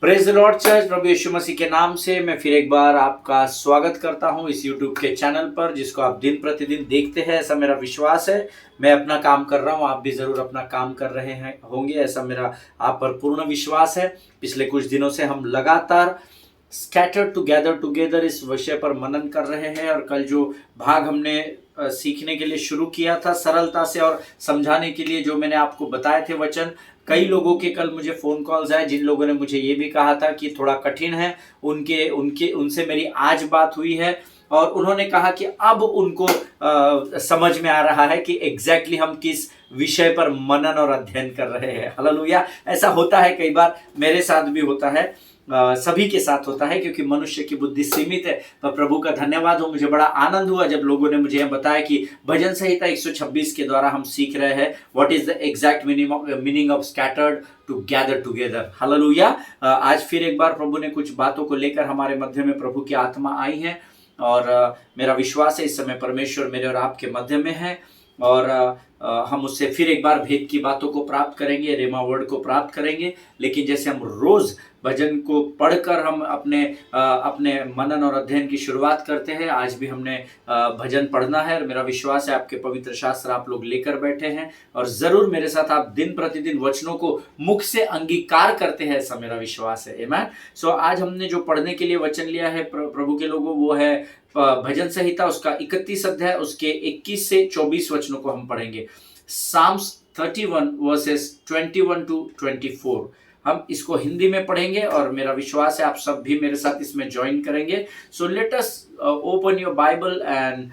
Praise the lord church. प्रभु यीशु मसीह के नाम से मैं फिर एक बार आपका स्वागत करता हूं इस यूट्यूब के चैनल पर, जिसको आप दिन प्रतिदिन देखते हैं, ऐसा मेरा विश्वास है। मैं अपना काम कर रहा हूं, आप भी जरूर अपना काम कर रहे हैं होंगे, ऐसा मेरा आप पर पूर्ण विश्वास है। पिछले कुछ दिनों से हम लगातार स्कैटर्ड टुगेदर टुगेदर इस विषय पर मनन कर रहे हैं, और कल जो भाग हमने सीखने के लिए शुरू किया था सरलता से और समझाने के लिए, जो मैंने आपको बताए थे वचन, कई लोगों के कल मुझे फोन कॉल्स आए जिन लोगों ने मुझे ये भी कहा था कि थोड़ा कठिन है। उनके उनके उनसे मेरी आज बात हुई है और उन्होंने कहा कि अब उनको समझ में आ रहा है कि एग्जैक्टली हम किस विषय पर मनन और अध्ययन कर रहे हैं। हालेलुया। ऐसा होता है, कई बार मेरे साथ भी होता है, सभी के साथ होता है, क्योंकि मनुष्य की बुद्धि सीमित है। पर प्रभु का धन्यवाद हो, मुझे बड़ा आनंद हुआ जब लोगों ने मुझे यह बताया कि भजन संहिता 126 के द्वारा हम सीख रहे हैं what is the exact meaning of scattered to gather together. Hallelujah. आज फिर एक बार प्रभु ने कुछ बातों को लेकर हमारे मध्य में प्रभु की आत्मा आई है, और मेरा विश्वास है इस समय परमेश्वर मेरे और आपके मध्य में है, और हम उससे फिर एक बार भेद की बातों को प्राप्त करेंगे, रेमा वर्ड को प्राप्त करेंगे। लेकिन जैसे हम रोज भजन को पढ़कर हम अपने मनन और अध्ययन की शुरुआत करते हैं, आज भी हमने भजन पढ़ना है, और मेरा विश्वास है आपके पवित्र शास्त्र आप लोग लेकर बैठे हैं, और जरूर मेरे साथ आप दिन प्रतिदिन वचनों को मुख से अंगीकार करते हैं, ऐसा मेरा विश्वास है। आमीन। सो आज हमने जो पढ़ने के लिए वचन लिया है प्रभु के लोगों, वो है भजन संहिता उसका 31 अध्याय, उसके 21 से 24 वचनों को हम पढ़ेंगे। साम्स 31 वर्सेस 21 to 24 हम इसको हिंदी में पढ़ेंगे, और मेरा विश्वास है आप सब भी मेरे साथ इसमें ज्वाइन करेंगे। So let us open your Bible and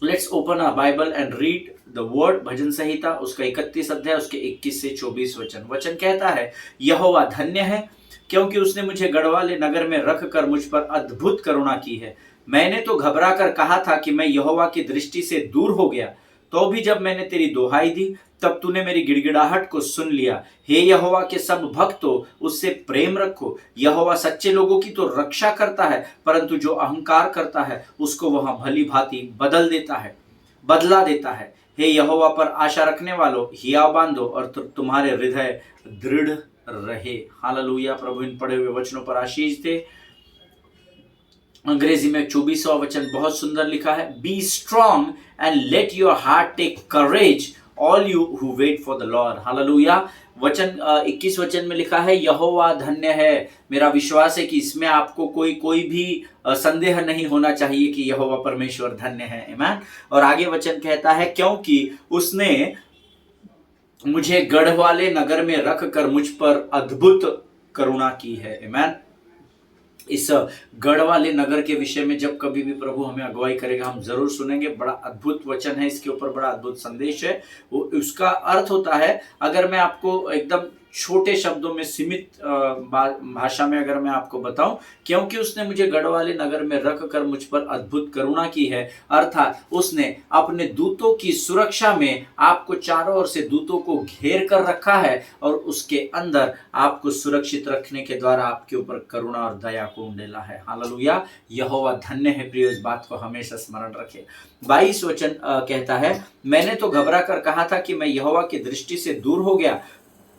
let's open a Bible and read the word. Bhajan Sanhita उसका 31 अध्याय, उसके 21 से 24 वचन कहता है, यहोवा धन्य है, क्योंकि उसने मुझे गढ़वाले नगर में रख कर मुझ पर अद्भुत करुणा की है। मैंने तो घबरा कर कहा था कि मैं यहोवा की दृष्टि से दूर हो गया, तो भी जब मैंने तेरी दोहाई दी तब तूने मेरी गिड़गिड़ाहट को सुन लिया। हे यहोवा के सब भक्तों, उससे प्रेम रखो। यहोवा सच्चे लोगों की तो रक्षा करता है, परंतु जो अहंकार करता है उसको वह भली भांति बदला देता है। हे यहोवा पर आशा रखने वालों, हिया बांधो और तुम्हारे हृदय दृढ़ रहे। हालेलुया। प्रभु इन पढ़े हुए वचनों पर आशीष दे। अंग्रेजी में 24वां वचन बहुत सुंदर लिखा है, be strong and let your heart take courage all you who wait for the Lord. Hallelujah. वचन 21 वचन में लिखा है, यहोवा धन्य है। मेरा विश्वास है कि इसमें आपको कोई भी संदेह नहीं होना चाहिए कि यहोवा परमेश्वर धन्य है। आमीन। और आगे वचन कहता है, क्योंकि उसने मुझे गढ़वाले नगर में रख कर मुझ पर अद्भुत करुणा की है। आमीन। इस गढ़वाले नगर के विषय में जब कभी भी प्रभु हमें अगुवाई करेगा, हम जरूर सुनेंगे। बड़ा अद्भुत वचन है, इसके ऊपर बड़ा अद्भुत संदेश है। वो उसका अर्थ होता है, अगर मैं आपको एकदम छोटे शब्दों में सीमित भाषा में अगर मैं आपको बताऊं, क्योंकि उसने मुझे गढ़वाले नगर में रख कर मुझ पर अद्भुत करुणा की है, अर्थात उसने अपने दूतों की सुरक्षा में आपको चारों ओर से दूतों को घेर कर रखा है, और उसके अंदर आपको सुरक्षित रखने के द्वारा आपके ऊपर करुणा और दया को उंडेला है। हालेलुया। यहोवा धन्य है। प्रिय, इस बात को हमेशा स्मरण रखें। 22 वचन कहता है, मैंने तो घबरा कर कहा था कि मैं यहोवा की दृष्टि से दूर हो गया,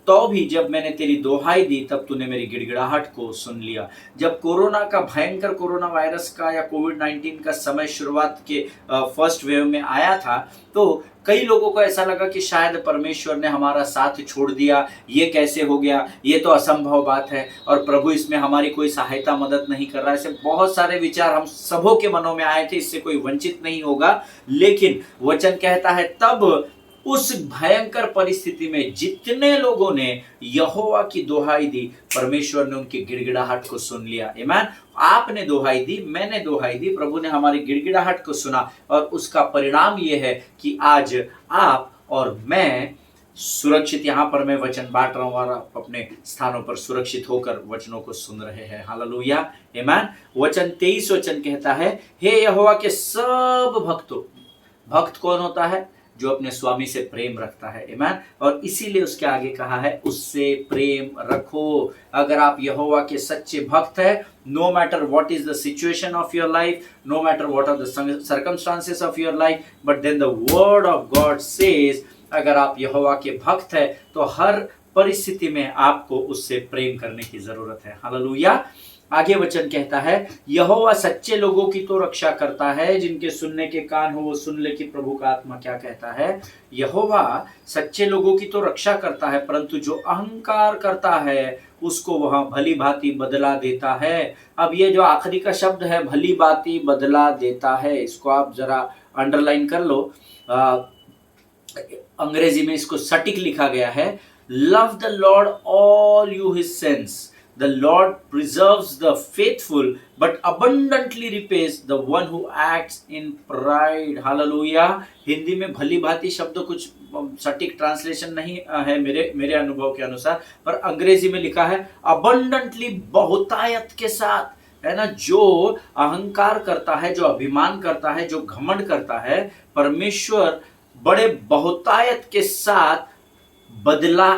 तो भी जब मैंने तेरी दोहाई दी तब तूने मेरी गिड़गिड़ाहट को सुन लिया। जब कोरोना का भयंकर कोरोना वायरस का या कोविड-19 का समय शुरुआत के फर्स्ट वेव में आया था, तो कई लोगों को ऐसा लगा कि शायद परमेश्वर ने हमारा साथ छोड़ दिया, ये कैसे हो गया, ये तो असंभव बात है, और प्रभु इसमें हमारी कोई सहायता मदद नहीं कर रहा है। ऐसे बहुत सारे विचार हम सबों के मनों में आए थे, इससे कोई वंचित नहीं होगा। लेकिन वचन कहता है, तब उस भयंकर परिस्थिति में जितने लोगों ने यहोवा की दोहाई दी, परमेश्वर ने उनकी गिड़गिड़ाहट को सुन लिया। आमीन। आपने दोहाई दी, मैंने दोहाई दी, प्रभु ने हमारी गिड़गिड़ाहट को सुना, और उसका परिणाम यह है कि आज आप और मैं सुरक्षित, यहां पर मैं वचन बांट रहा हूं और आप अपने स्थानों पर सुरक्षित होकर वचनों को सुन रहे हैं। हालेलुया। आमीन। वचन 23 वचन कहता है, हे यहोवा के सब भक्तों। भक्त कौन होता है? जो अपने स्वामी से प्रेम रखता है। आमीन। और इसीलिए उसके आगे कहा है, उससे प्रेम रखो। अगर आप यहोवा के सच्चे भक्त हैं, no matter what is the situation of your life, no matter what are the circumstances of your life, but then the word of God says, अगर आप यहोवा के भक्त हैं तो हर परिस्थिति में आपको उससे प्रेम करने की जरूरत है। हालेलुया। आगे वचन कहता है, यहोवा सच्चे लोगों की तो रक्षा करता है, जिनके सुनने के कान हो वो सुन ले कि प्रभु का आत्मा क्या कहता है। यहोवा सच्चे लोगों की तो रक्षा करता है, परंतु जो अहंकार करता है उसको वह भली भांति बदला देता है। अब ये जो आखिरी का शब्द है, भली भांति बदला देता है, इसको आप जरा अंडरलाइन कर लो। अंग्रेजी में इसको सटीक लिखा गया है, love the Lord all you his sense, the Lord preserves the faithful but abundantly repays the one who acts in pride। Hallelujah. Hindi में भली भांति शब्द कुछ सटीक ट्रांसलेशन नहीं है मेरे अनुभव के अनुसार, पर अंग्रेजी में लिखा है abundantly, बहुतायत के साथ, है ना। जो अहंकार करता है, जो अभिमान करता है, जो घमंड करता है, परमेश्वर बड़े बहुतायत के साथ बदला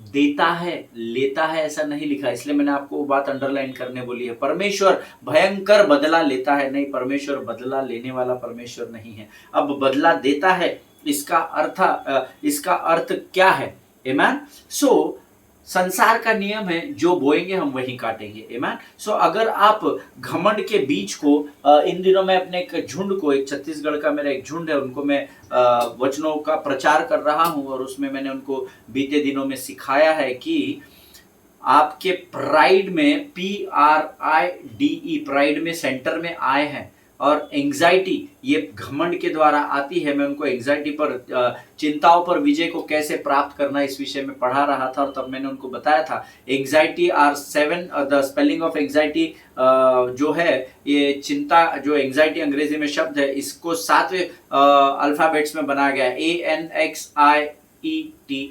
देता है, लेता है ऐसा नहीं लिखा, इसलिए मैंने आपको वो बात अंडरलाइन करने बोली है। परमेश्वर भयंकर बदला लेता है नहीं, परमेश्वर बदला लेने वाला परमेश्वर नहीं है। अब बदला देता है, इसका अर्थ क्या है? आमेन। सो संसार का नियम है, जो बोएंगे हम वही काटेंगे। आमेन। सो अगर आप घमंड के बीज को, इन दिनों में अपने एक झुंड को, एक छत्तीसगढ़ का मेरा एक झुंड है, उनको मैं वचनों का प्रचार कर रहा हूं, और उसमें मैंने उनको बीते दिनों में सिखाया है कि आपके प्राइड में, PRIDE, प्राइड में सेंटर में आए हैं, और एंजाइटी ये घमंड के द्वारा आती है। मैं उनको एंजाइटी पर, चिंताओं पर विजय को कैसे प्राप्त करना, इस विषय में पढ़ा रहा था, और तब मैंने उनको बताया था anxiety are 7, the spelling of anxiety जो है, ये चिंता, जो एंजाइटी अंग्रेजी में शब्द है, इसको 7वें अल्फाबेट्स में बनाया गया है, ANXIETY,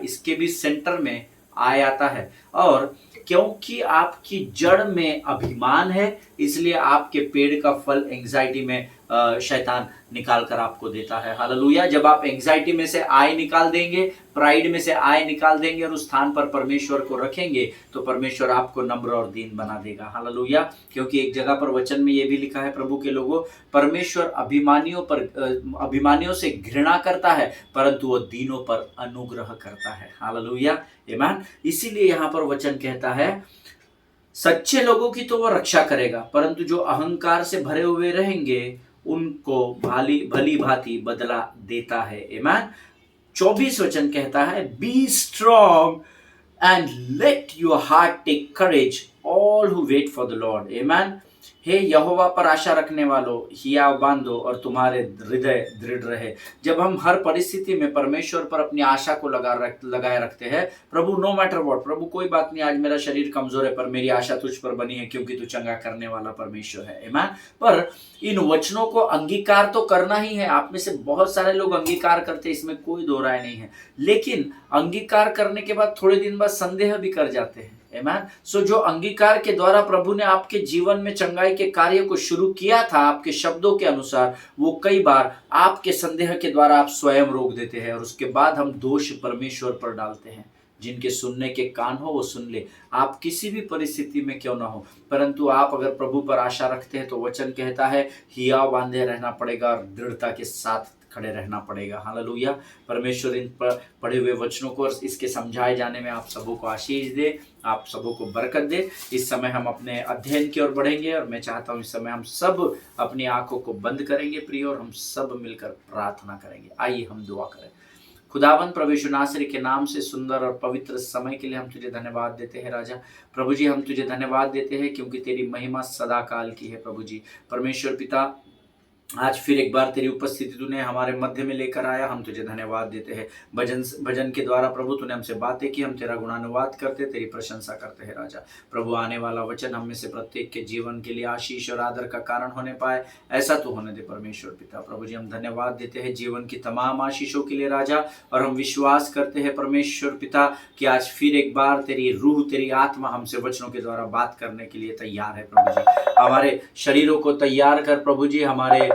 इसके भी सेंटर में आ आता है। और क्योंकि आपकी जड़ में अभिमान है, इसलिए आपके पेड़ का फल एंजाइटी में शैतान निकाल कर आपको देता है। हालेलुया। जब आप एंजाइटी में से आय निकाल देंगे, प्राइड में से आय निकाल देंगे, और उस स्थान पर परमेश्वर को रखेंगे, तो परमेश्वर आपको नम्र और दीन बना देगा। हालेलुया। क्योंकि एक जगह पर वचन में ये भी लिखा है, प्रभु के लोगों, परमेश्वर अभिमानियों से घृणा करता है, परंतु वो दीनों पर अनुग्रह करता है। हालेलुया। आमीन। इसीलिए यहाँ पर वचन कहता है, सच्चे लोगों की तो वह रक्षा करेगा, परंतु जो अहंकार से भरे हुए रहेंगे उनको भली भांति बदला देता है। आमीन। 24 वचन कहता है, be strong and let your heart take courage all who wait for the Lord. आमीन। हे यहोवा पर आशा रखने वालों, हियाव बांधो और तुम्हारे हृदय दृढ़ रहे। जब हम हर परिस्थिति में परमेश्वर पर अपनी आशा को लगाए रखते हैं, प्रभु नो मैटर व्हाट, प्रभु कोई बात नहीं, आज मेरा शरीर कमजोर है पर मेरी आशा तुझ पर बनी है, क्योंकि तू चंगा करने वाला परमेश्वर है। आमीन। पर इन वचनों को अंगीकार तो करना ही है। आप में से बहुत सारे लोग अंगीकार करते हैं, इसमें कोई दो राय नहीं है, लेकिन अंगीकार करने के बाद थोड़े दिन बाद संदेह भी कर जाते हैं। आमीन। सो जो अंगीकार के द्वारा प्रभु ने आपके जीवन में चंगाई के कार्य को शुरू किया था, आपके शब्दों के अनुसार, वो कई बार आपके संदेह के द्वारा आप स्वयं रोक देते हैं, और उसके बाद हम दोष परमेश्वर पर डालते हैं। जिनके सुनने के कान हो वो सुन ले। आप किसी भी परिस्थिति में क्यों ना हो, परंतु आप अगर प्रभु पर आशा रखते हैं, तो वचन कहता है हियाव बांधे रहना पड़ेगा और दृढ़ता के साथ खड़े रहना पड़ेगा। हालेलुया। परमेश्वर इन पर पढ़े हुए वचनों को और इसके समझाए जाने में आप सबों को आशीष दे, आप सबों को बरकत दे। इस समय हम अपने अध्ययन की ओर बढ़ेंगे, और मैं चाहता हूँ इस समय हम सब अपनी आंखों को बंद करेंगे प्रिय, और हम सब मिलकर प्रार्थना करेंगे। आइए हम दुआ करें। खुदावंद प्रभु यीशु नासरी के नाम से सुंदर और पवित्र समय के लिए हम तुझे धन्यवाद देते हैं राजा। प्रभु जी, हम तुझे धन्यवाद देते हैं क्योंकि तेरी महिमा सदा काल की है। प्रभु जी, परमेश्वर पिता, आज फिर एक बार तेरी उपस्थिति तूने हमारे मध्य में लेकर आया, हम तुझे धन्यवाद देते हैं। भजन के द्वारा प्रभु तूने हमसे बातें की, हम तेरा गुणानुवाद करते, तेरी प्रशंसा करते हैं राजा। प्रभु, आने वाला वचन हम में से प्रत्येक के जीवन के लिए आशीष और आदर का कारण होने पाए, ऐसा तो होने दे परमेश्वर पिता। प्रभु जी, हम धन्यवाद देते हैं जीवन की तमाम आशीषों के लिए राजा, और हम विश्वास करते हैं परमेश्वर पिता कि आज फिर एक बार तेरी रूह, तेरी आत्मा हमसे वचनों के द्वारा बात करने के लिए तैयार है। प्रभु जी, हमारे शरीरों को तैयार कर प्रभु जी, हमारे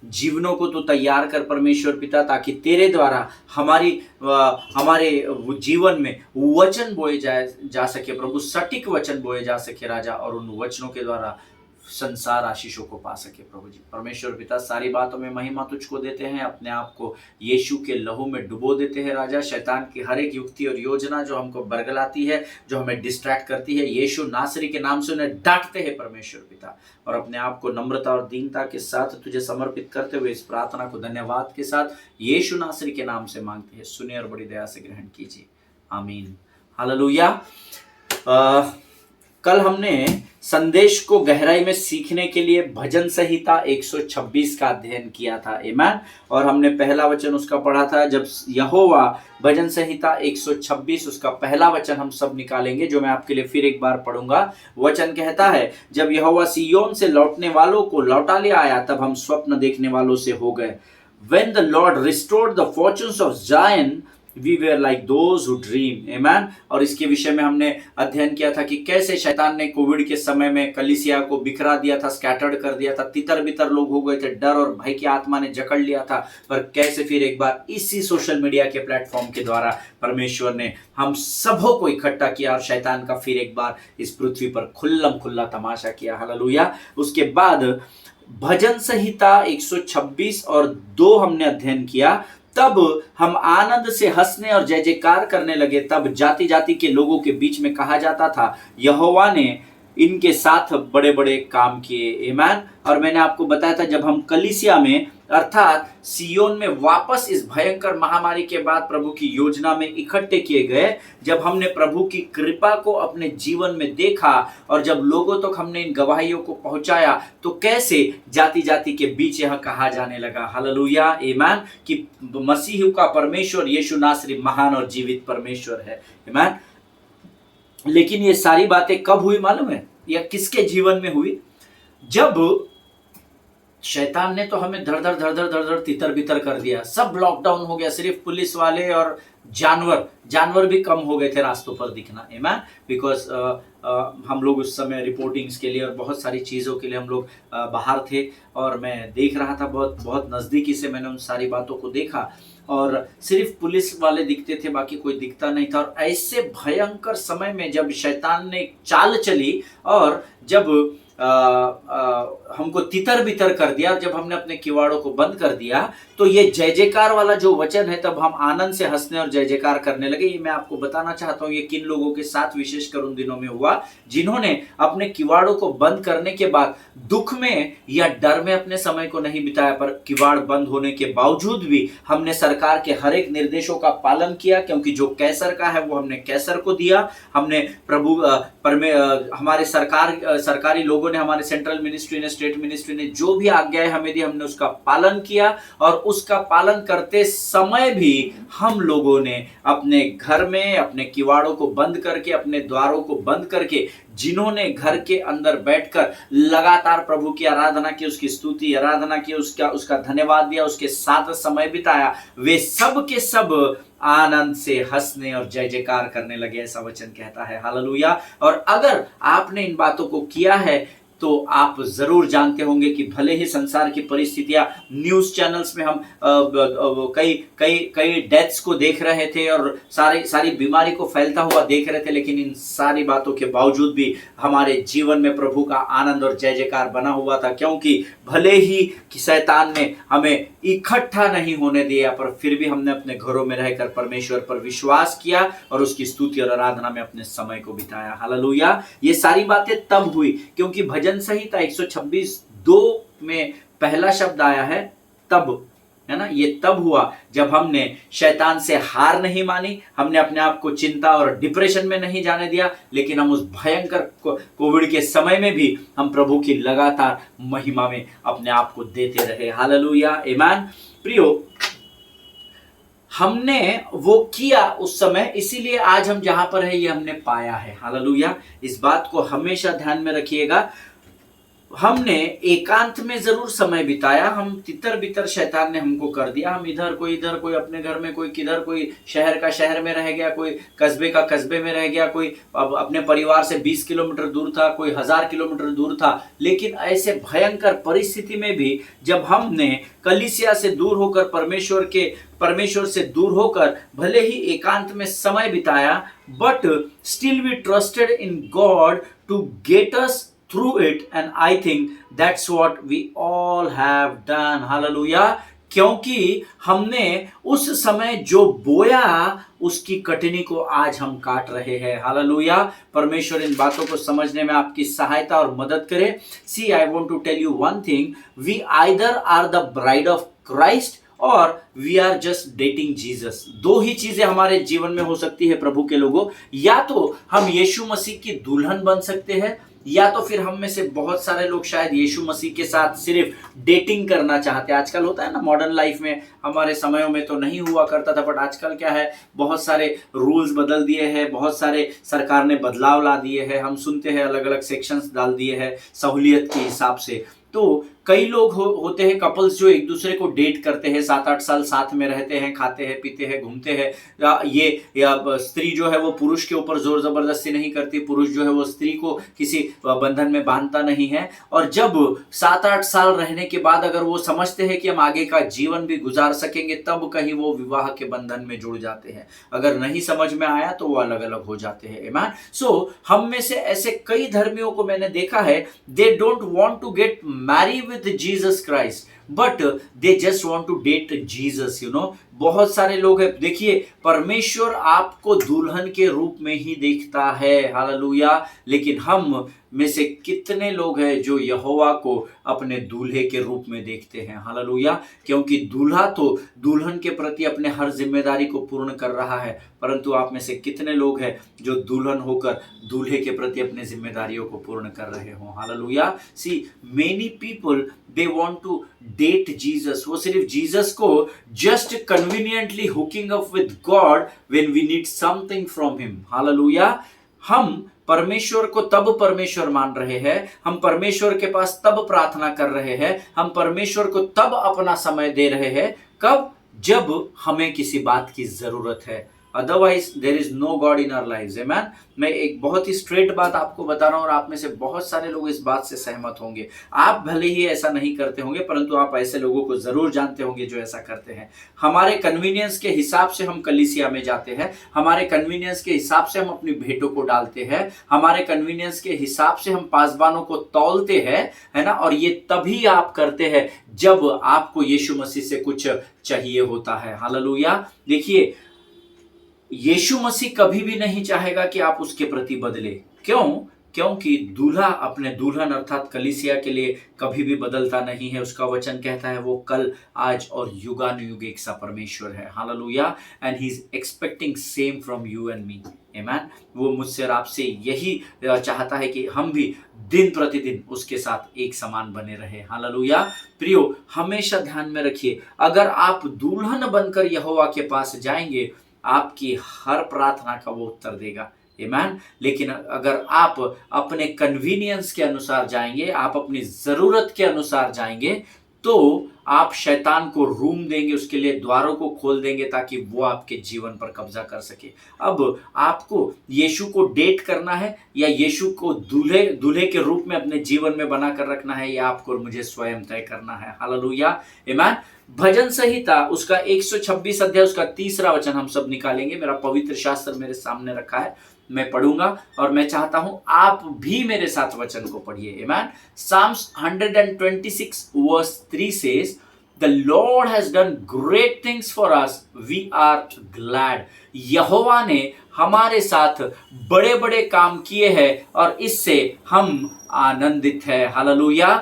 जीवनों को तो तैयार कर परमेश्वर पिता, ताकि तेरे द्वारा हमारे जीवन में वचन बोए जा सके प्रभु, सटीक वचन बोए जा सके राजा, और उन वचनों के द्वारा संसार आशीषों को पा सके। प्रभु जी परमेश्वर पिता सारी बातों में महिमा तुझको देते हैं, अपने आप को यीशु के लहू में डुबो देते हैं राजा। शैतान की हर एक युक्ति और योजना जो हमको बरगलाती है, जो हमें डिस्ट्रैक्ट करती है, यीशु नासरी के नाम से उन्हें डांटते हैं परमेश्वर पिता, और अपने आप को नम्रता और दीनता के साथ तुझे समर्पित करते हुए इस प्रार्थना को धन्यवाद के साथ यीशु नासरी के नाम से मांगते हैं। सुनिए और बड़ी दया से ग्रहण कीजिए, आमीन। हालेलुया। कल हमने संदेश को गहराई में सीखने के लिए भजन संहिता 126 का अध्ययन किया था, आमीन। और हमने पहला वचन उसका पढ़ा था, जब यहोवा, भजन संहिता 126 उसका पहला वचन हम सब निकालेंगे, जो मैं आपके लिए फिर एक बार पढ़ूंगा। वचन कहता है, जब यहोवा सिय्योन से लौटने वालों को लौटा ले आया, तब हम स्वप्न देखने वालों से हो गए। When the Lord restored the fortunes of Zion, we were like those who dream, amen। और इसके विषय में हमने अध्ययन किया था कि कैसे शैतान ने कोविड के समय में कलीसिया को बिखरा दिया था, स्कैटर्ड कर दिया था, तितर बितर लोग हो गए थे, डर और भय की आत्मा ने जकड़ लिया था। पर कैसे फिर एक बार इसी सोशल मीडिया के प्लेटफॉर्म के द्वारा परमेश्वर ने हम सबों को इकट्ठा किया और शैतान का फिर एक बार इस पृथ्वी पर खुल्लम खुल्ला तमाशा किया। हालेलुया। उसके बाद भजन संहिता 126 और 2 हमने अध्ययन किया। तब हम आनंद से हंसने और जय जयकार करने लगे। तब जाति जाति के लोगों के बीच में कहा जाता था, यहोवा ने इनके साथ बड़े बड़े काम किए, आमीन। और मैंने आपको बताया था, जब हम कलीसिया में अर्थात सियोन में वापस इस भयंकर महामारी के बाद प्रभु की योजना में इकट्ठे किए गए, जब हमने प्रभु की कृपा को अपने जीवन में देखा और जब लोगों तक हमने इन गवाहियों को पहुंचाया, तो कैसे जाति जाति के बीच यह कहा जाने लगा, हालेलुया, आमीन, कि मसीह का परमेश्वर यीशु नासरी महान और जीवित परमेश्वर है, आमीन। लेकिन ये सारी बातें कब हुई मालूम है, या किसके जीवन में हुई? जब शैतान ने तो हमें धड़ धड़ तितर बितर कर दिया, सब लॉकडाउन हो गया, सिर्फ पुलिस वाले और जानवर भी कम हो गए थे रास्तों पर दिखना, आमीन। बिकॉज हम लोग उस समय रिपोर्टिंग्स के लिए और बहुत सारी चीज़ों के लिए हम लोग बाहर थे, और मैं देख रहा था, बहुत नज़दीकी से मैंने उन सारी बातों को देखा, और सिर्फ पुलिस वाले दिखते थे, बाकी कोई दिखता नहीं था। और ऐसे भयंकर समय में जब शैतान ने चाल चली और जब हमको तितर बितर कर दिया, जब हमने अपने किवाड़ों को बंद कर दिया, तो ये जय जयकार वाला जो वचन है, तब हम आनंद से हंसने और जय जयकार करने लगे। ये मैं आपको बताना चाहता हूँ, ये किन लोगों के साथ विशेषकर उन दिनों में हुआ, जिन्होंने अपने किवाड़ों को बंद करने के बाद दुख में या डर में अपने समय को नहीं बिताया, पर किवाड़ बंद होने के बावजूद भी हमने सरकार के हर एक निर्देशों का पालन किया, क्योंकि जो कैसर का है वो हमने कैसर को दिया। हमने हमारे सरकारी लोगों ने, हमारे सेंट्रल मिनिस्ट्री ने, स्टेट मिनिस्ट्री ने जो भी आज्ञाएं हमें दी, हमने उसका पालन किया। और उसका पालन करते समय भी हम लोगों ने अपने घर में अपने किवाड़ों को बंद करके, अपने द्वारों को बंद करके, जिन्होंने घर के अंदर बैठकर लगातार प्रभु की आराधना की, उसकी स्तुति आराधना की, उसका धन्यवाद दिया, उसके साथ समय बिताया, वे सब के सब आनंद से हंसने और जय जयकार करने लगे, ऐसा वचन कहता है, हालेलुया। और अगर आपने इन बातों को किया है तो आप जरूर जानते होंगे कि भले ही संसार की परिस्थितियां, न्यूज चैनल्स में हम कई डेथ्स को देख रहे थे और सारी बीमारी को फैलता हुआ देख रहे थे, लेकिन इन सारी बातों के बावजूद भी हमारे जीवन में प्रभु का आनंद और जय जयकार बना हुआ था, क्योंकि भले ही कि शैतान ने हमें इकट्ठा नहीं होने दिया, पर फिर भी हमने अपने घरों में रहकर परमेश्वर पर विश्वास किया और उसकी स्तुति और आराधना में अपने समय को बिताया, हालेलुया। ये सारी बातें तब हुई क्योंकि भजन संहिता 126:2 में पहला शब्द आया है तब, है ना। ये तब हुआ जब हमने शैतान से हार नहीं मानी, हमने अपने आप को चिंता और डिप्रेशन में नहीं जाने दिया, लेकिन हम उस भयंकर कोविड के समय में भी हम प्रभु की लगातार महिमा में अपने आप को देते रहे, हालेलुया, आमीन। प्रियो, हमने वो किया उस समय, इसीलिए आज हम जहां पर है ये हमने पाया है, हालेलुया। इस बात को हमेशा ध्यान में रखिएगा। हमने एकांत में जरूर समय बिताया, हम तितर बितर शैतान ने हमको कर दिया, हम इधर कोई अपने घर में, कोई किधर, कोई शहर का शहर में रह गया, कोई कस्बे का कस्बे में रह गया, कोई अपने परिवार से 20 किलोमीटर दूर था, कोई 1000 किलोमीटर दूर था। लेकिन ऐसे भयंकर परिस्थिति में भी जब हमने कलीसिया से दूर होकर, परमेश्वर से दूर होकर भले ही एकांत में समय बिताया, but still we trusted in God to get us through it, and I think that's what we all have done. Hallelujah. क्योंकि हमने उस समय जो बोया उसकी कटनी को आज हम काट रहे हैं. हालेलुया. परमेश्वर इन बातों को समझने में आपकी सहायता और मदद करे. See, I want to tell you one thing. We either are the bride of Christ और we are just dating Jesus. दो ही चीजें हमारे जीवन में हो सकती है प्रभु के लोगों. या तो हम यीशु मसीह की दुल्हन बन सकते हैं, या तो फिर हम में से बहुत सारे लोग शायद यीशु मसीह के साथ सिर्फ डेटिंग करना चाहते हैं. आजकल होता है ना मॉडर्न लाइफ में, हमारे समयों में तो नहीं हुआ करता था, बट आजकल क्या है, बहुत सारे रूल्स बदल दिए हैं, बहुत सारे सरकार ने बदलाव ला दिए हैं. हम सुनते हैं अलग अलग सेक्शंस डाल दिए हैं सहूलियत के हिसाब से. तो कई लोग होते हैं कपल्स जो एक दूसरे को डेट करते हैं, 7-8 साल साथ में रहते हैं, खाते हैं, पीते हैं, घूमते हैं. या स्त्री जो है वो पुरुष के ऊपर जोर जबरदस्ती नहीं करती, पुरुष जो है वो स्त्री को किसी बंधन में बांधता नहीं है. और जब 7-8 साल रहने के बाद अगर वो समझते हैं कि हम आगे का जीवन भी गुजार सकेंगे, तब कहीं वो विवाह के बंधन में जुड़ जाते हैं. अगर नहीं समझ में आया तो वो अलग अलग हो जाते हैं. आमीन. सो हम में से ऐसे कई धर्मियों को मैंने देखा है, they don't want to get marry with Jesus Christ, but they just want to date Jesus, you know. बहुत सारे लोग हैं. देखिए, परमेश्वर आपको दुल्हन के रूप में ही देखता है. हालेलुया. लेकिन हम में से कितने लोग हैं जो यहोवा को अपने दूल्हे के रूप में देखते हैं. हालेलुया. क्योंकि दूल्हा तो दुल्हन के प्रति अपने हर जिम्मेदारी को पूर्ण कर रहा है, परंतु आप में से कितने लोग हैं जो दुल्हन होकर दूल्हे के प्रति अपने जिम्मेदारियों को पूर्ण कर रहे हो. Hallelujah. See, many people they want to date Jesus. वो सिर्फ जीसस को just conveniently hooking up with God when we need something from him. Hallelujah. हम परमेश्वर को तब परमेश्वर मान रहे हैं, हम परमेश्वर के पास तब प्रार्थना कर रहे हैं, हम परमेश्वर को तब अपना समय दे रहे हैं, कब? जब हमें किसी बात की जरूरत है. Otherwise there is no God in our lives. आमीन. मैं एक बहुत ही स्ट्रेट बात आपको बता रहा हूं और आप में से बहुत सारे लोग इस बात से सहमत होंगे. आप भले ही ऐसा नहीं करते होंगे, परंतु आप ऐसे लोगों को जरूर जानते होंगे जो ऐसा करते हैं. हमारे कन्वीनियंस के हिसाब से हम कलीसिया में जाते हैं, हमारे कन्वीनियंस के हिसाब से हम अपनी भेंटों को डालते हैं, हमारे कन्वीनियंस के हिसाब से हम पासबानों को तौलते हैं, है ना. और ये तभी आप करते हैं जब आपको यीशु मसीह से कुछ चाहिए होता है. हालेलुया. देखिए, यीशु मसीह कभी भी नहीं चाहेगा कि आप उसके प्रति बदले. क्यों? क्योंकि दूल्हा अपने दुल्हन अर्थात कलीसिया के लिए कभी भी बदलता नहीं है. उसका वचन कहता है वो कल, आज और युगानुयुग एक सा परमेश्वर है. Hallelujah. And he is expecting same from you and me. आमीन. वो मुझसे और आपसे यही चाहता है कि हम भी दिन प्रतिदिन उसके साथ एक समान बने रहे. हालेलुया. प्रियो, हमेशा ध्यान में रखिए, अगर आप दुल्हन बनकर यहोवा के पास जाएंगे, आपकी हर प्रार्थना का वो उत्तर देगा. आमीन. लेकिन अगर आप अपने कन्वीनियंस के अनुसार जाएंगे, आप अपनी जरूरत के अनुसार जाएंगे, तो आप शैतान को रूम देंगे, उसके लिए द्वारों को खोल देंगे ताकि वो आपके जीवन पर कब्जा कर सके. अब आपको यीशु को डेट करना है या यीशु को दूल्हे के रूप में अपने जीवन में बनाकर रखना है, या आपको मुझे स्वयं तय करना है. हालेलुया. आमीन. भजन संहिता उसका 126 अध्याय उसका 3 वचन हम सब निकालेंगे. मेरा पवित्र शास्त्र मेरे सामने रखा है, मैं पढ़ूंगा और मैं चाहता हूं आप भी मेरे साथ वचन को पढ़िए. आमीन. Psalms 126 verse 3 says, The Lord has done great things for us, we are glad. यहोवा ने हमारे साथ बड़े बड़े काम किए हैं और इससे हम आनंदित हैं. हालेलुया.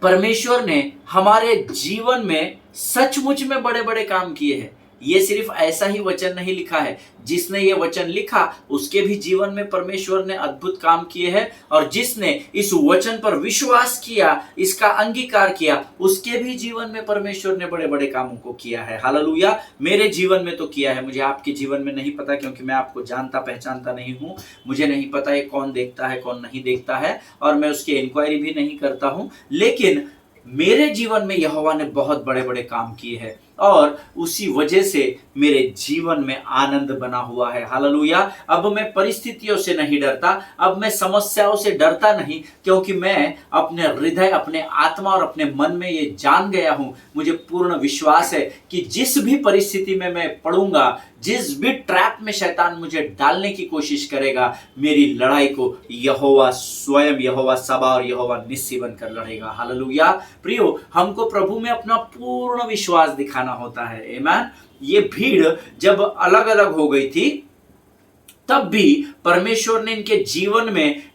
परमेश्वर ने हमारे जीवन में सचमुच में बड़े बड़े काम किए हैं. ये सिर्फ ऐसा ही वचन नहीं लिखा है, जिसने ये वचन लिखा उसके भी जीवन में परमेश्वर ने अद्भुत काम किए हैं, और जिसने इस वचन पर विश्वास किया, इसका अंगीकार किया, उसके भी जीवन में परमेश्वर ने बड़े बड़े कामों को किया है. हालेलुया. मेरे जीवन में तो किया है, मुझे आपके जीवन में नहीं पता, क्योंकि मैं आपको जानता पहचानता नहीं हूं. मुझे नहीं पता ये कौन देखता है कौन नहीं देखता है, और मैं उसकी इंक्वायरी भी नहीं करता हूं. लेकिन मेरे जीवन में यहोवा ने बहुत बड़े बड़े काम किए हैं. और उसी वजह से मेरे जीवन में आनंद बना हुआ है। हालेलुया। अब मैं परिस्थितियों से नहीं डरता, अब मैं समस्याओं से डरता नहीं, क्योंकि मैं अपने हृदय, अपने आत्मा और अपने मन में ये जान गया हूं, मुझे पूर्ण विश्वास है कि जिस भी परिस्थिति में मैं पड़ूंगा, जिस भी ट्रैप में शैतान मुझे डालने की कोशिश करेगा, मेरी लड़ाई को यहोवा स्वयं, यहोवा सभा और यहोवा निस्सी बनकर लड़ेगा। हालेलुया। प्रियो, हमको प्रभु में अपना पूर्ण विश्वास दिखाना होता है। आमीन। ये भीड़ जब अलग अलग हो गई थी, तब भी परमेश्वर ने इनके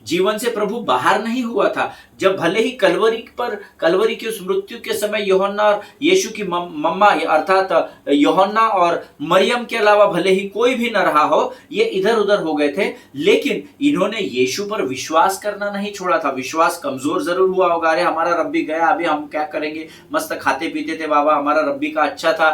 जीवन से प्रभु बाहर नहीं हुआ था। जब भले ही कलवरी की उस मृत्यु के समय यूहन्ना और यीशु की मम्मा अर्थात यूहन्ना और मरियम के अलावा भले ही कोई भी न रहा हो, ये इधर उधर हो गए थे, लेकिन इन्होंने यीशु पर विश्वास करना नहीं छोड़ा था। विश्वास कमजोर जरूर हुआ होगा, अरे हमारा रब्बी गया, अभी हम क्या करेंगे, मस्त खाते पीते थे बाबा, हमारा रब्बी का अच्छा था,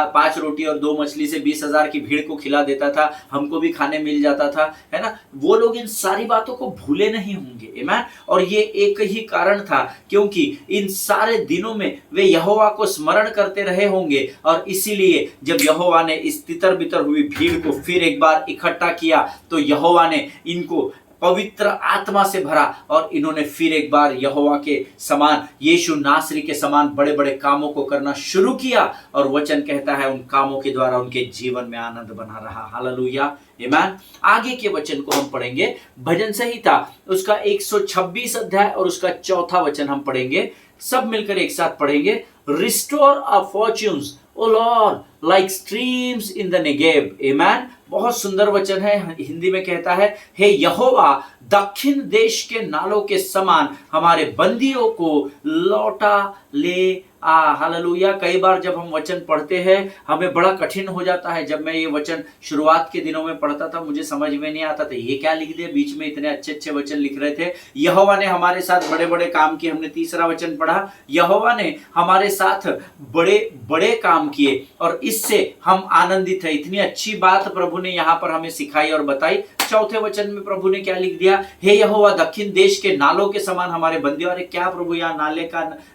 5 रोटी और 2 मछली से 20,000 की भीड़ को खिला देता था, हमको भी खाने मिल जाता था, है ना। वो लोग इन सारी बातों को भूले नहीं होंगे। आमीन। और ये एक ही कारण था, क्योंकि इन सारे दिनों में वे यहोवा को स्मरण करते रहे होंगे, और इसीलिए जब यहोवा ने इस तितर बितर हुई भीड़ को फिर एक बार इकट्ठा किया, तो यहोवा ने इनको पवित्र आत्मा से भरा और इन्होंने फिर एक बार यहोवा के समान, यीशु नासरी के समान बड़े बड़े कामों को करना शुरू किया, और वचन कहता है उन कामों के द्वारा उनके जीवन में आनंद बना रहा। हालेलुया। आमीन। आगे के वचन को हम पढ़ेंगे, भजन संहिता उसका 126 अध्याय और उसका 4था वचन हम पढ़ेंगे, सब मिलकर एक साथ पढ़ेंगे। Restore our fortunes O Lord like streams in the Negev. आमीन। बहुत सुंदर वचन है। हिंदी में कहता है, हे यहोवा दक्षिण देश के नालों के समान हमारे बंदियों को लौटा ले आ। हालेलुया। कई बार जब हम वचन पढ़ते हैं हमें बड़ा कठिन हो जाता है। जब मैं ये वचन शुरुआत के दिनों में पढ़ता था, मुझे समझ में नहीं आता था ये क्या लिख दिया, बीच में इतने अच्छे अच्छे वचन लिख रहे थे। यहोवा ने हमारे साथ बड़े बड़े काम किए। हमने तीसरा वचन पढ़ा, यहोवा ने हमारे साथ बड़े बड़े काम किए और इससे हम आनंदित है। इतनी अच्छी बात प्रभु ने यहाँ पर हमें सिखाई और बताई। चौथे वचन में प्रभु ने क्या लिख दिया, हे यहोवा दक्षिण देश के नालों के समान हमारे बंदियों। अरे क्या प्रभु यहाँ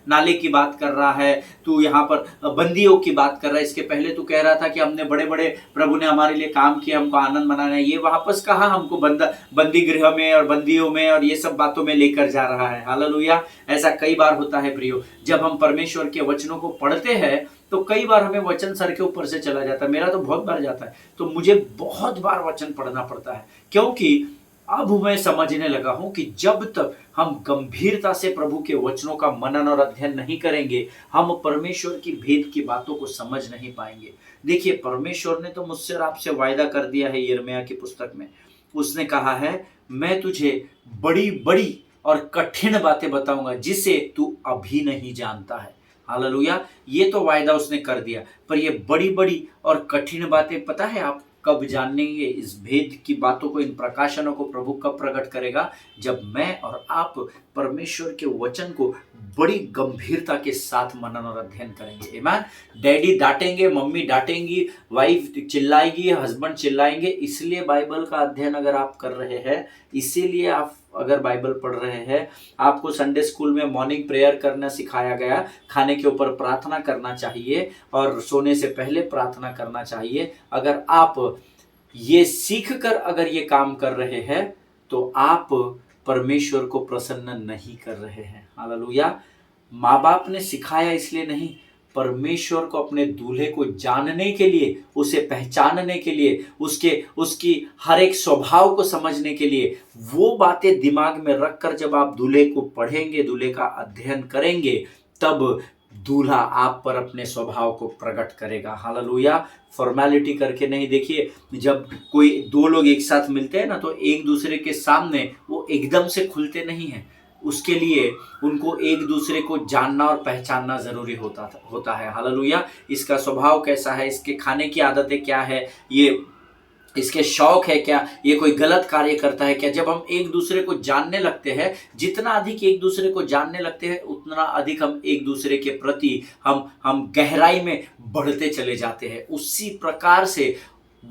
नाले की बात कर रहा है, तू यहाँ पर बंदियों की बात कर रहा है। इसके पहले तू कह रहा था कि हमने बड़े बड़े प्रभु ने हमारे लिए काम किया, हमको आनंद मनाना है। ये वापस कहा हमको बंदी गृह में और बंदियों में और ये सब बातों में लेकर जा रहा है। हालेलुया। ऐसा कई बार होता है प्रियो, जब हम परमेश्वर के वचनों को पढ़ते हैं तो कई बार हमें वचन सर के ऊपर से चला जाता है। मेरा तो बहुत बार जाता है, तो मुझे बहुत बार वचन पढ़ना पड़ता है, क्योंकि अब मैं समझने लगा हूं कि जब तक हम गंभीरता से प्रभु के वचनों का मनन और अध्ययन नहीं करेंगे, हम परमेश्वर की भेद की बातों को समझ नहीं पाएंगे। देखिए, परमेश्वर ने तो मुझसे और आपसे वायदा कर दिया है यिर्मयाह की पुस्तक में। उसने कहा है, मैं तुझे बड़ी बड़ी और कठिन बातें बताऊंगा जिसे तू अभी नहीं जानता है। हालेलुया। ये तो वायदा उसने कर दिया, पर ये बड़ी बड़ी और कठिन बातें पता है आप कब जानेंगे? इस भेद की बातों को, इन प्रकाशनों को प्रभु कब प्रकट करेगा? जब मैं और आप परमेश्वर के वचन को बड़ी गंभीरता के साथ मनन और अध्ययन करेंगे। आमीन। डैडी डांटेंगे, मम्मी डांटेंगी, वाइफ चिल्लाएगी, हस्बैंड चिल्लाएंगे, इसलिए बाइबल का अध्ययन अगर आप कर रहे हैं, इसीलिए आप अगर बाइबल पढ़ रहे हैं, आपको संडे स्कूल में मॉर्निंग प्रेयर करना सिखाया गया, खाने के ऊपर प्रार्थना करना चाहिए और सोने से पहले प्रार्थना करना चाहिए। अगर आप ये सीख कर अगर ये काम कर रहे हैं तो आप परमेश्वर को प्रसन्न नहीं कर रहे हैं। हालेलुया। माँ बाप ने सिखाया इसलिए नहीं, परमेश्वर को अपने दूल्हे को जानने के लिए, उसे पहचानने के लिए, उसकी हर एक स्वभाव को समझने के लिए, वो बातें दिमाग में रखकर जब आप दूल्हे को पढ़ेंगे, दूल्हे का अध्ययन करेंगे, तब दूल्हा आप पर अपने स्वभाव को प्रकट करेगा। हालेलुया। फॉर्मेलिटी करके नहीं। देखिए, जब कोई दो लोग एक साथ मिलते हैं ना, तो एक दूसरे के सामने वो एकदम से खुलते नहीं हैं। उसके लिए उनको एक दूसरे को जानना और पहचानना जरूरी होता है। हालेलुया। इसका स्वभाव कैसा है, इसके खाने की आदतें क्या है, ये इसके शौक है क्या, ये कोई गलत कार्य करता है क्या। जब हम एक दूसरे को जानने लगते हैं, जितना अधिक एक दूसरे को जानने लगते हैं, उतना अधिक हम एक दूसरे के प्रति हम गहराई में बढ़ते चले जाते हैं। उसी प्रकार से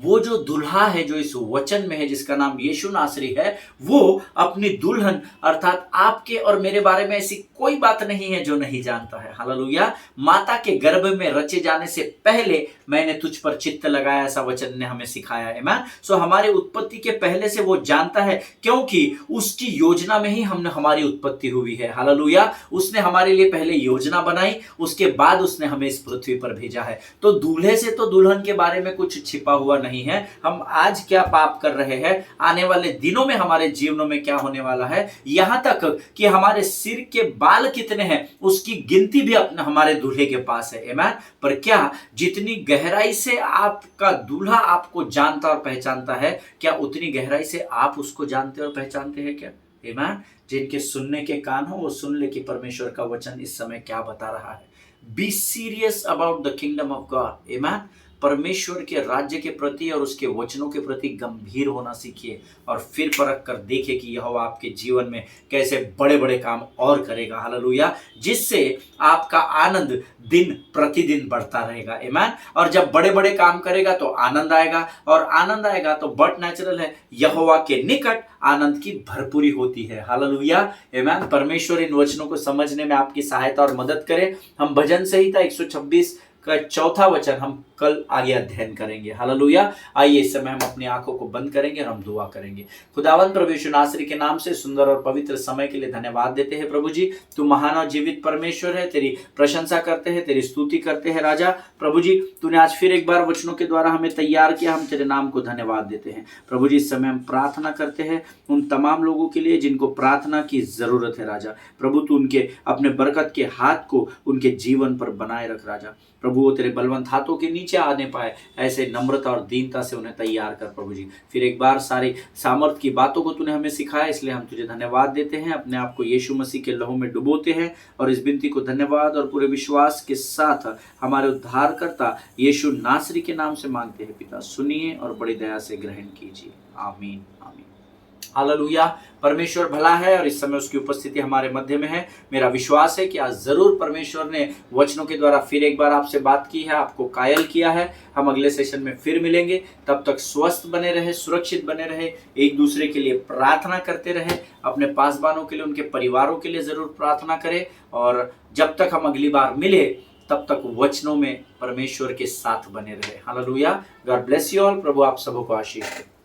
वो जो दुल्हा है जो इस वचन में है, जिसका नाम यीशु नासरी है, वो अपनी दुल्हन अर्थात आपके और मेरे बारे में ऐसी कोई बात नहीं है जो नहीं जानता है। हालेलुया। माता के गर्भ में रचे जाने से पहले मैंने तुझ पर चित्त लगाया, ऐसा वचन ने हमें सिखाया है। आमीन। सो हमारे उत्पत्ति के पहले से वो जानता है, क्योंकि उसकी योजना में ही हमने हमारी उत्पत्ति हुई है। हालेलुया। उसने हमारे लिए पहले योजना बनाई, उसके बाद उसने हमें इस पृथ्वी पर भेजा है। तो दूल्हे से तो दुल्हन के बारे में कुछ छिपा हुआ नहीं है। हम आज क्या पाप कर रहे हैं, आने वाले दिनों में हमारे जीवनों में क्या होने वाला है, यहां तक कि हमारे सिर के बाल कितने हैं उसकी गिनती भी अपने हमारे दूल्हे के पास है। आमीन। पर क्या जितनी गहराई से आपका दूल्हा आपको जानता और पहचानता है, क्या उतनी गहराई से आप उसको जानते और पहचानते हैं क्या? आमीन। जिनके सुनने के कान हो वो सुन ले कि परमेश्वर का वचन इस समय क्या बता रहा है। Be serious about the kingdom of God. आमीन। परमेश्वर के राज्य के प्रति और उसके वचनों के प्रति गंभीर होना सीखिए, और फिर परख कर देखिए कि यहोवा आपके जीवन में कैसे बड़े बड़े काम और करेगा। हालेलुया। जिससे आपका आनंद दिन प्रतिदिन बढ़ता रहेगा। आमीन। और जब बड़े बड़े काम करेगा तो आनंद आएगा, और आनंद आएगा तो बट नेचुरल है, यहोवा के निकट आनंद की भरपूरी होती है। हालेलुया। आमीन। परमेश्वर इन वचनों को समझने में आपकी सहायता और मदद करे। हम भजन संहिता 126 का चौथा वचन हम कल आगे अध्ययन करेंगे। हालेलुया। आइए इस समय हम अपनी आंखों को बंद करेंगे और हम दुआ करेंगे। खुदावंद प्रभु यीशु नासरी के नाम से सुंदर और पवित्र समय के लिए धन्यवाद देते हैं। प्रभु जी, तू महान और जीवित परमेश्वर है, तेरी प्रशंसा करते हैं, तेरी स्तुति करते हैं। राजा प्रभु जी, तूने आज फिर एक बार वचनों के द्वारा हमें तैयार किया, हम तेरे नाम को धन्यवाद देते हैं। प्रभु जी, इस समय हम प्रार्थना करते हैं उन तमाम लोगों के लिए जिनको प्रार्थना की जरूरत है। राजा प्रभु, तू उनके अपने बरकत के हाथ को उनके जीवन पर बनाए रख। राजा प्रभु, वो तेरे बलवंत हाथों के नीचे आने पाए, ऐसे नम्रता और दीनता से उन्हें तैयार कर। प्रभु जी, फिर एक बार सारी सामर्थ की बातों को तूने हमें सिखाया, इसलिए हम तुझे धन्यवाद देते हैं। अपने आप को यीशु मसीह के लहू में डुबोते हैं और इस विनती को धन्यवाद और पूरे विश्वास के साथ हमारे उद्धारकर्ता यीशु नासरी के नाम से मांगते हैं। पिता, सुनिए और बड़ी दया से ग्रहण कीजिए। आमीन। आमीन। हालेलुया। परमेश्वर भला है और इस समय उसकी उपस्थिति हमारे मध्य में है। मेरा विश्वास है कि आज जरूर परमेश्वर ने वचनों के द्वारा फिर एक बार आपसे बात की है, आपको कायल किया है। हम अगले सेशन में फिर मिलेंगे, तब तक स्वस्थ बने रहे, सुरक्षित बने रहे, एक दूसरे के लिए प्रार्थना करते रहे, अपने पासबानों के लिए, उनके परिवारों के लिए जरूर प्रार्थना करें, और जब तक हम अगली बार मिले तब तक वचनों में परमेश्वर के साथ बने रहे। Hallelujah. God bless you all. प्रभु आप सबको आशीष दे।